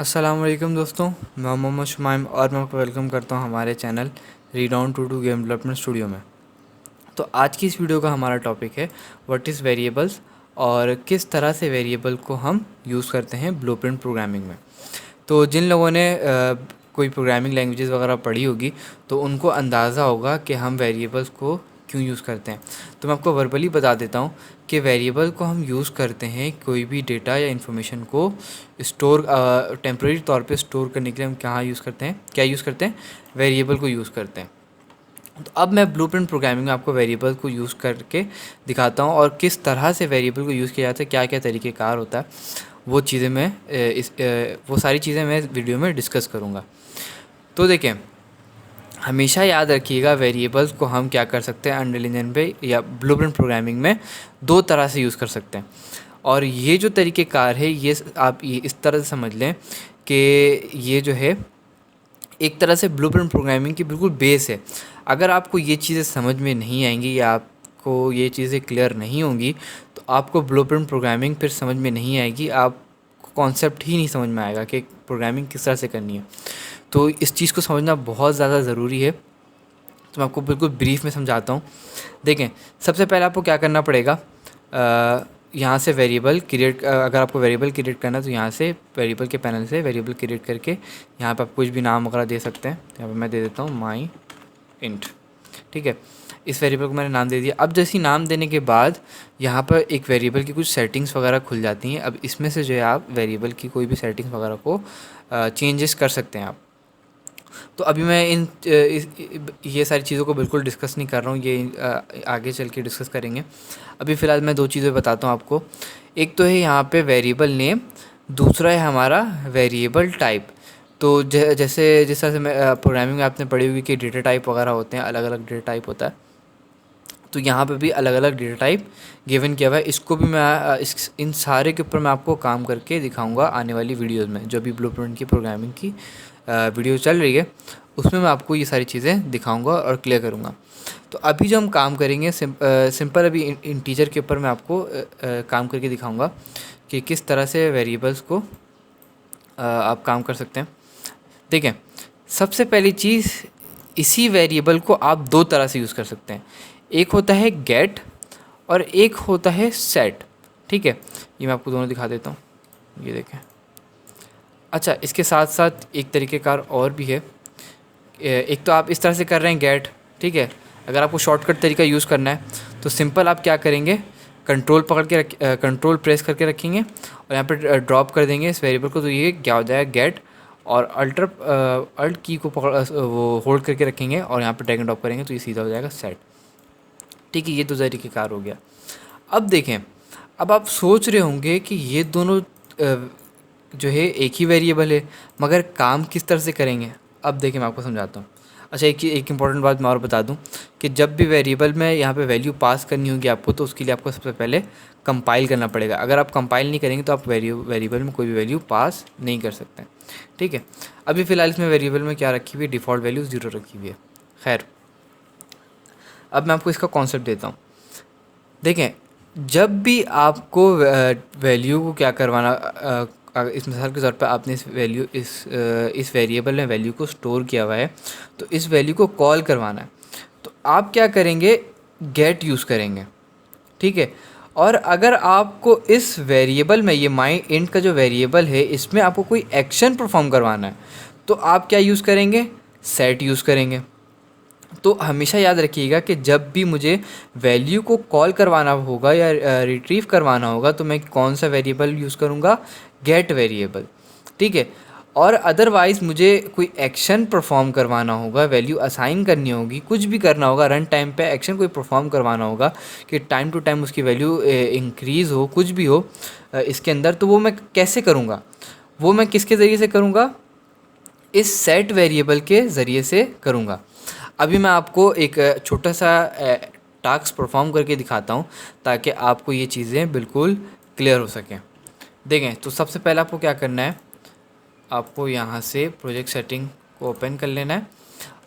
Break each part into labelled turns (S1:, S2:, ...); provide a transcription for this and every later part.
S1: अस्सलाम वालेकुम दोस्तों, मैं मोहम्मद शुमाइम और मैं आपको वेलकम करता हूं हमारे चैनल रीडाउन टू गेम डेवलपमेंट स्टूडियो में। तो आज की इस वीडियो का हमारा टॉपिक है व्हाट इज़ वेरिएबल्स और किस तरह से वेरिएबल को हम यूज़ करते हैं ब्लूप्रिंट प्रोग्रामिंग में। तो जिन लोगों ने कोई प्रोग्रामिंग लैंग्वेजेस वगैरह पढ़ी होगी तो उनको अंदाज़ा होगा कि हम वेरिएबल्स को क्यों यूज़ करते हैं। तो मैं आपको वर्बली बता देता हूँ कि वेरिएबल को हम यूज़ करते हैं कोई भी डेटा या इन्फॉर्मेशन को स्टोर टेम्प्रेरी तौर पे स्टोर करने के लिए हम क्या यूज़ करते हैं, वेरिएबल को यूज़ करते हैं। तो अब मैं ब्लूप्रिंट प्रोग्रामिंग में आपको वेरिएबल को यूज़ करके दिखाता हूँ और किस तरह से वेरिएबल को यूज़ किया जाता है, क्या क्या तरीक़ेकार होता है, वो चीज़ें मैं वो सारी चीज़ें मैं वीडियो में डिस्कस करूँगा। तो देखें, हमेशा याद रखिएगा वेरिएबल्स को हम क्या कर सकते हैं अनरियल इंजन पे या ब्लूप्रिंट प्रोग्रामिंग में दो तरह से यूज़ कर सकते हैं। और ये जो तरीक़ेकार है ये आप ये इस तरह से समझ लें कि ये जो है एक तरह से ब्लूप्रिंट प्रोग्रामिंग की बिल्कुल बेस है। अगर आपको ये चीज़ें समझ में नहीं आएंगी या आपको ये चीज़ें क्लियर नहीं होंगी तो आपको ब्लूप्रिंट प्रोग्रामिंग फिर समझ में नहीं आएगी, आपको कॉन्सेप्ट ही नहीं समझ में आएगा कि प्रोग्रामिंग किस तरह से करनी है। तो इस चीज़ को समझना बहुत ज़्यादा ज़रूरी है। तो मैं आपको बिल्कुल ब्रीफ में समझाता हूँ। देखें, सबसे पहले आपको क्या करना पड़ेगा, यहाँ से वेरिएबल क्रिएट, अगर आपको वेरिएबल क्रिएट करना है तो यहाँ से वेरिएबल के पैनल से वेरिएबल क्रिएट करके यहाँ पर आप कुछ भी नाम वगैरह दे सकते हैं। यहाँ पर मैं दे देता हूँ माई इंट। ठीक है, इस वेरिएबल को मैंने नाम दे दिया। अब जैसे नाम देने के बाद यहाँ पर एक वेरिएबल की कुछ सेटिंग्स वगैरह खुल जाती हैं। अब इसमें से जो है आप वेरिएबल की कोई भी सेटिंग्स वगैरह को चेंजेस कर सकते हैं आप। तो अभी मैं ये सारी चीज़ों को बिल्कुल डिस्कस नहीं कर रहा हूँ, ये आगे चल के डिस्कस करेंगे। अभी फ़िलहाल मैं दो चीज़ें बताता हूँ आपको। एक तो है यहाँ पे वेरिएबल नेम, दूसरा है हमारा वेरिएबल टाइप। तो जैसे जिस तरह से मैं प्रोग्रामिंग में आपने पढ़ी होगी कि डेटा टाइप वगैरह होते हैं, अलग अलग डेटा टाइप होता है। तो यहाँ पे भी अलग अलग डेटा टाइप गिवन किया हुआ है। इसको भी मैं इन सारे के ऊपर मैं आपको काम करके दिखाऊंगा आने वाली वीडियोस में। जो भी ब्लूप्रिंट की प्रोग्रामिंग की वीडियो चल रही है उसमें मैं आपको ये सारी चीज़ें दिखाऊंगा और क्लियर करूँगा। तो अभी जो हम काम करेंगे सिंपल अभी इंटीजर के ऊपर मैं आपको काम करके दिखाऊँगा कि किस तरह से वेरिएबल्स को आप काम कर सकते हैं। देखें, सबसे पहली चीज़, इसी वेरिएबल को आप दो तरह से यूज़ कर सकते हैं। एक होता है गेट और एक होता है सेट। ठीक है, ये मैं आपको दोनों दिखा देता हूँ, ये देखें। अच्छा, इसके साथ साथ एक तरीक़ेकार और भी है। एक तो आप इस तरह से कर रहे हैं गेट, ठीक है। अगर आपको शॉर्टकट तरीका यूज़ करना है तो सिंपल आप क्या करेंगे, कंट्रोल प्रेस करके रखेंगे और यहाँ पर ड्रॉप कर देंगे इस वेरिएबल को। तो ये क्या हो जाएगा गेट, और अल्ट की को वो होल्ड करके रखेंगे और यहाँ पर ड्रैग एंड ड्रॉप करेंगे तो ये सीधा हो जाएगा सेट। ठीक है, ये तो तरीक़ेकार हो गया। अब देखें, अब आप सोच रहे होंगे कि ये दोनों जो है एक ही वेरिएबल है, मगर काम किस तरह से करेंगे। अब देखें, मैं आपको समझाता हूँ। अच्छा, एक इम्पॉर्टेंट बात मैं और बता दूँ कि जब भी वेरिएबल में यहाँ पे वैल्यू पास करनी होगी आपको, तो उसके लिए आपको सबसे पहले कंपाइल करना पड़ेगा। अगर आप कंपाइल नहीं करेंगे तो आप वेरिएबल में कोई भी वैल्यू पास नहीं कर सकते। ठीक है, अभी फ़िलहाल इसमें वेरिएबल में क्या रखी हुई है, डिफ़ॉल्ट वैल्यू 0 रखी हुई है। खैर, अब मैं आपको इसका कॉन्सेप्ट देता हूँ। देखें, जब भी आपको वैल्यू को क्या करवाना, इस मिसाल के तौर पर आपने इस वेरिएबल में वैल्यू को स्टोर किया हुआ है तो इस वैल्यू को कॉल करवाना है, तो आप क्या करेंगे, गेट यूज़ करेंगे। ठीक है, और अगर आपको इस वेरिएबल में, ये माई इंट का जो वेरिएबल है, इसमें आपको कोई एक्शन परफॉर्म करवाना है तो आप क्या यूज़ करेंगे, सेट यूज़ करेंगे। तो हमेशा याद रखिएगा कि जब भी मुझे वैल्यू को कॉल करवाना होगा या रिट्रीव करवाना होगा तो मैं कौन सा वेरिएबल यूज़ करूँगा, गेट वेरिएबल। ठीक है, और अदरवाइज़ मुझे कोई एक्शन परफॉर्म करवाना होगा, वैल्यू असाइन करनी होगी, कुछ भी करना होगा, रन टाइम पे एक्शन कोई परफॉर्म करवाना होगा कि टाइम टू टाइम उसकी वैल्यू इंक्रीज़ हो, कुछ भी हो इसके अंदर, तो वो मैं कैसे करूँगा, वो मैं किसके ज़रिए से करूँगा, इस सेट वेरिएबल के ज़रिए से करूँगा। अभी मैं आपको एक छोटा सा टास्क परफॉर्म करके दिखाता हूँ ताकि आपको ये चीज़ें बिल्कुल क्लियर हो सकें। देखें, तो सबसे पहले आपको क्या करना है, आपको यहाँ से प्रोजेक्ट सेटिंग को ओपन कर लेना है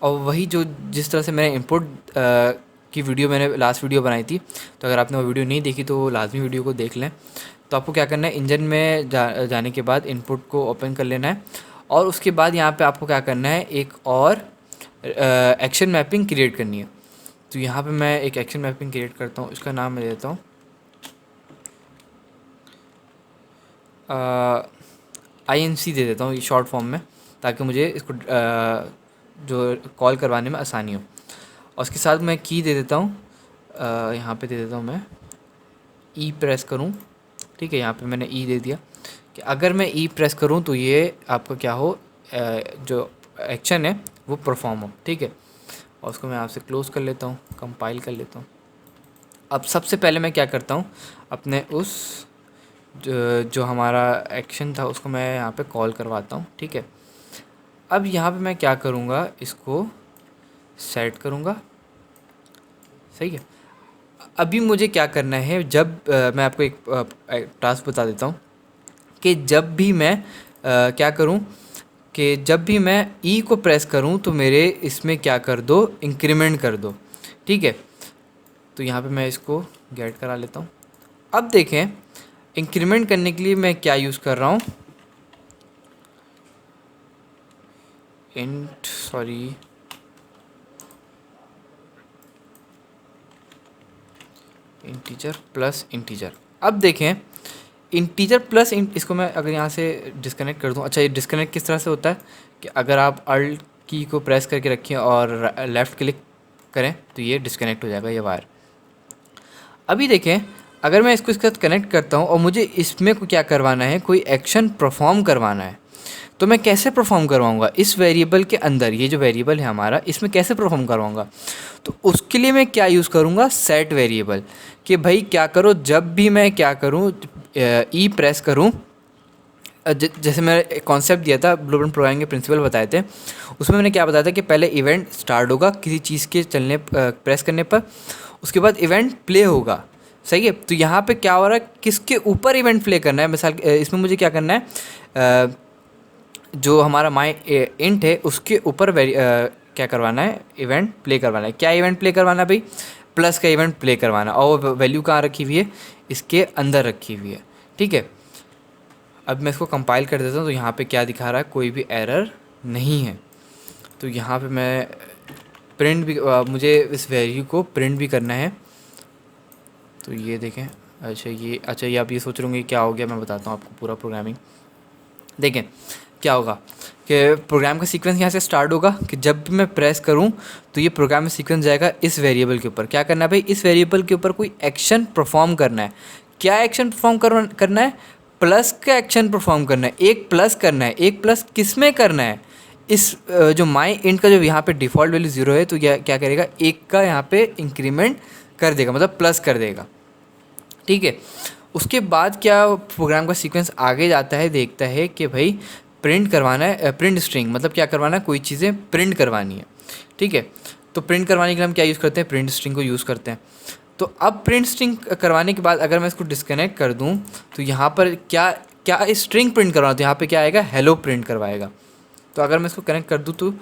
S1: और वही जिस तरह से मैंने इंपोर्ट की वीडियो मैंने लास्ट वीडियो बनाई थी, तो अगर आपने वो वीडियो नहीं देखी तो लाजमी वीडियो को देख लें तो आपको क्या करना है, इंजन में जाने के बाद इनपुट को ओपन कर लेना है और उसके बाद यहाँ पे आपको क्या करना है, एक और एक्शन मैपिंग क्रिएट करनी है। तो यहाँ पे मैं एक एक्शन मैपिंग क्रिएट करता हूँ, इसका नाम मैं देता हूँ INC दे देता हूँ ये शॉर्ट फॉर्म में, ताकि मुझे इसको जो कॉल करवाने में आसानी हो। और उसके साथ मैं की दे देता हूँ, यहाँ पे दे देता हूँ मैं ई प्रेस करूँ, ठीक है। यहाँ पे मैंने ई दे दिया कि अगर मैं ई प्रेस करूँ तो ये आपका क्या हो, जो एक्शन है वो परफॉर्म हो, ठीक है। और उसको मैं आपसे क्लोज़ कर लेता हूँ, कंपाइल कर लेता हूँ। अब सबसे पहले मैं क्या करता हूँ, अपने उस जो हमारा एक्शन था उसको मैं यहाँ पे कॉल करवाता हूँ, ठीक है। अब यहाँ पे मैं क्या करूँगा, इसको सेट करूँगा, सही है। अभी मुझे क्या करना है, जब मैं आपको एक टास्क बता देता हूँ कि जब भी मैं क्या करूँ कि जब भी मैं ई को प्रेस करूँ तो मेरे इसमें क्या कर दो, इंक्रीमेंट कर दो, ठीक है। तो यहाँ पे मैं इसको गेट करा लेता हूँ। अब देखें इंक्रीमेंट करने के लिए मैं क्या यूज़ कर रहा हूँ, इंटीजर प्लस इंटीजर। अब देखें इंटीजर प्लस इसको मैं अगर यहाँ से डिस्कनेक्ट कर दूँ, अच्छा ये डिस्कनेक्ट किस तरह से होता है कि अगर आप अल्ट की को प्रेस करके रखें और लेफ़्ट क्लिक करें तो ये डिस्कनेक्ट हो जाएगा ये वायर। अभी देखें अगर मैं इसको इसके साथ कनेक्ट करता हूँ और मुझे इसमें को क्या करवाना है, कोई एक्शन परफॉर्म करवाना है, तो मैं कैसे परफॉर्म करवाऊँगा इस वेरिएबल के अंदर, ये जो वेरिएबल है हमारा इसमें कैसे परफॉर्म करवाऊँगा। तो उसके लिए मैं क्या यूज़ करूँगा, सेट वेरिएबल, कि भाई क्या करो जब भी मैं क्या करूँ ई प्रेस करूँ, जैसे मैंने कॉन्सेप्ट दिया था ब्लूप्रिंट प्रोग्रामिंग के प्रिंसिपल बताए थे, उसमें मैंने क्या बताया था कि पहले इवेंट स्टार्ट होगा किसी चीज़ के चलने प्रेस करने पर, उसके बाद इवेंट प्ले होगा, सही है। तो यहाँ पे क्या हो रहा है, किसके ऊपर इवेंट प्ले करना है, मिसाल इसमें मुझे क्या करना है, जो हमारा माई इंट है उसके ऊपर क्या करवाना है, इवेंट प्ले करवाना है। क्या इवेंट प्ले करवाना है भाई, प्लस का इवेंट प्ले करवाना, और वैल्यू कहाँ रखी हुई है, इसके अंदर रखी हुई है, ठीक है। अब मैं इसको कंपाइल कर देता हूँ, तो यहाँ पे क्या दिखा रहा है, कोई भी एरर नहीं है। तो यहाँ पे मैं प्रिंट भी मुझे इस वैल्यू को प्रिंट भी करना है। तो ये देखें, अच्छा ये आप ये सोच रहे होंगे क्या हो गया, मैं बताता हूँ आपको पूरा प्रोग्रामिंग। देखें क्या होगा कि प्रोग्राम का सीक्वेंस यहाँ से स्टार्ट होगा कि जब भी मैं प्रेस करूँ तो ये प्रोग्राम में सीक्वेंस जाएगा इस वेरिएबल के ऊपर। क्या करना है भाई, इस वेरिएबल के ऊपर कोई एक्शन परफॉर्म करना है। क्या एक्शन परफॉर्म करना है, प्लस का एक्शन परफॉर्म करना है, एक प्लस करना है। एक प्लस किस में करना है, इस जो माई इंट का जो यहाँ पे डिफ़ॉल्ट वैल्यू 0 है, तो क्या करेगा, एक का यहाँ पे इंक्रीमेंट कर देगा, मतलब प्लस कर देगा, ठीक है। उसके बाद क्या प्रोग्राम का सीक्वेंस आगे जाता है, देखता है कि भाई प्रिंट करवाना है, प्रिंट स्ट्रिंग, मतलब क्या करवाना है, कोई चीज़ें प्रिंट करवानी है, ठीक है। तो प्रिंट करवाने के लिए हम क्या यूज़ करते हैं, प्रिंट स्ट्रिंग को यूज़ करते हैं। तो अब प्रिंट स्ट्रिंग करवाने के बाद अगर मैं इसको डिस्कनेक्ट कर दूं तो यहाँ पर क्या स्ट्रिंग प्रिंट करवाना, तो यहाँ पे क्या आएगा, हेलो प्रिंट करवाएगा। तो अगर मैं इसको कनेक्ट कर दूं तो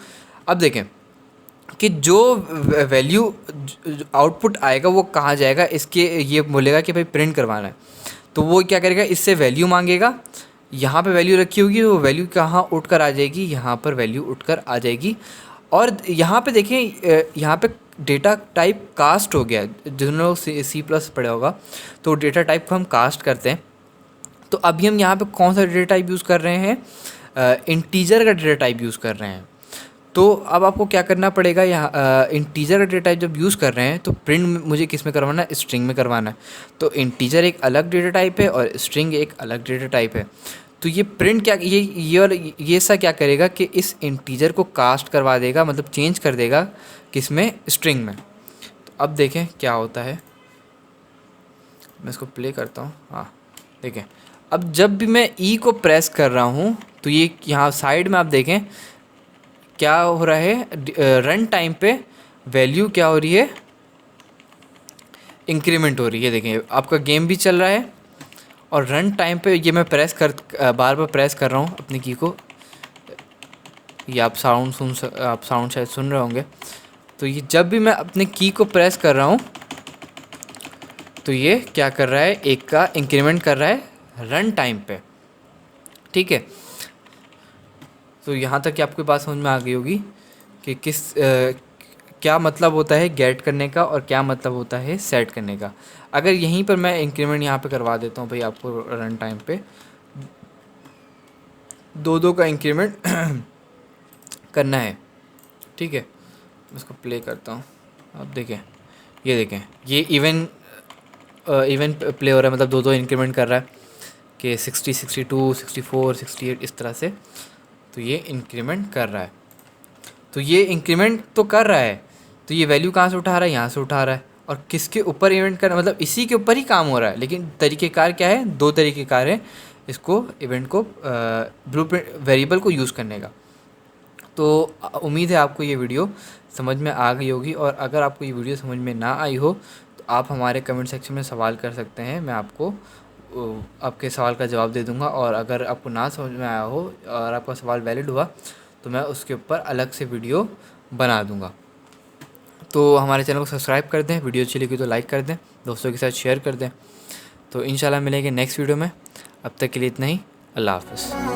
S1: अब देखें कि जो वैल्यू आउटपुट आएगा वो कहाँ जाएगा, इसके ये बोलेगा कि भाई प्रिंट करवाना है। तो वो क्या करेगा, इससे वैल्यू मांगेगा, यहाँ पे वैल्यू रखी होगी, वो वैल्यू कहाँ उठ कर आ जाएगी, यहाँ पर वैल्यू उठ कर आ जाएगी। और यहाँ पे देखें यहाँ पे डेटा टाइप कास्ट हो गया, जिन्होंने सी प्लस पढ़ा होगा तो डेटा टाइप को हम कास्ट करते हैं। तो अभी हम यहाँ पे कौन सा डेटा टाइप यूज़ कर रहे हैं, इंटीजर का डेटा टाइप यूज़ कर रहे हैं। तो अब आपको क्या करना पड़ेगा, यहाँ इंटीजर का डेटा टाइप जब यूज़ कर रहे हैं तो प्रिंट मुझे किस में करवाना है, स्ट्रिंग में करवाना है। तो इंटीजर एक अलग डेटा टाइप है और स्ट्रिंग एक अलग डेटा टाइप है। तो ये प्रिंट क्या ये सा क्या करेगा कि इस इंटीजर को कास्ट करवा देगा, मतलब चेंज कर देगा किस में, स्ट्रिंग में। तो अब देखें क्या होता है, मैं इसको प्ले करता हूँ। हाँ देखें, अब जब भी मैं ई को प्रेस कर रहा हूँ तो ये यहाँ साइड में आप देखें क्या हो रहा है, रन टाइम पे वैल्यू क्या हो रही है, इंक्रीमेंट हो रही है। देखें आपका गेम भी चल रहा है और रन टाइम पे ये मैं बार बार प्रेस कर रहा हूँ अपनी की को। ये आप साउंड शायद सुन रहे होंगे। तो ये जब भी मैं अपने की को प्रेस कर रहा हूँ तो ये क्या कर रहा है, एक का इंक्रीमेंट कर रहा है रन टाइम पे। ठीक है, तो यहाँ तक कि आपकी बात समझ में आ गई होगी कि क्या मतलब होता है गेट करने का और क्या मतलब होता है सेट करने का। अगर यहीं पर मैं इंक्रीमेंट यहाँ पे करवा देता हूँ भाई, आपको रन टाइम पे 2-2 का इंक्रीमेंट करना है। ठीक है, इसको प्ले करता हूँ। अब देखें, ये देखें, ये इवन प्ले हो रहा है, मतलब 2-2 इंक्रीमेंट कर रहा है कि 60, 62, 64, 68 इस तरह से। तो ये इंक्रीमेंट कर रहा है, तो ये इंक्रीमेंट तो कर रहा है, तो ये वैल्यू कहाँ से उठा रहा है, यहाँ से उठा रहा है। और किसके ऊपर इवेंट कर रहा है, मतलब इसी के ऊपर ही काम हो रहा है। लेकिन तरीक़ेकार क्या है, 2 तरीक़ेकार है इसको इवेंट को ब्लूप्रिंट वेरिएबल को यूज़ करने का। तो उम्मीद है आपको ये वीडियो समझ में आ गई होगी, और अगर आपको ये वीडियो समझ में ना आई हो तो आप हमारे कमेंट सेक्शन में सवाल कर सकते हैं, मैं आपको आपके सवाल का जवाब दे दूंगा। और अगर आपको ना समझ में आया हो और आपका सवाल वैलिड हुआ तो मैं उसके ऊपर अलग से वीडियो बना दूंगा। तो हमारे चैनल को सब्सक्राइब कर दें, वीडियो अच्छी लगी तो लाइक कर दें, दोस्तों के साथ शेयर कर दें। तो इंशाल्लाह मिलेंगे नेक्स्ट वीडियो में, अब तक के लिए इतना ही। अल्लाह हाफ़िज़।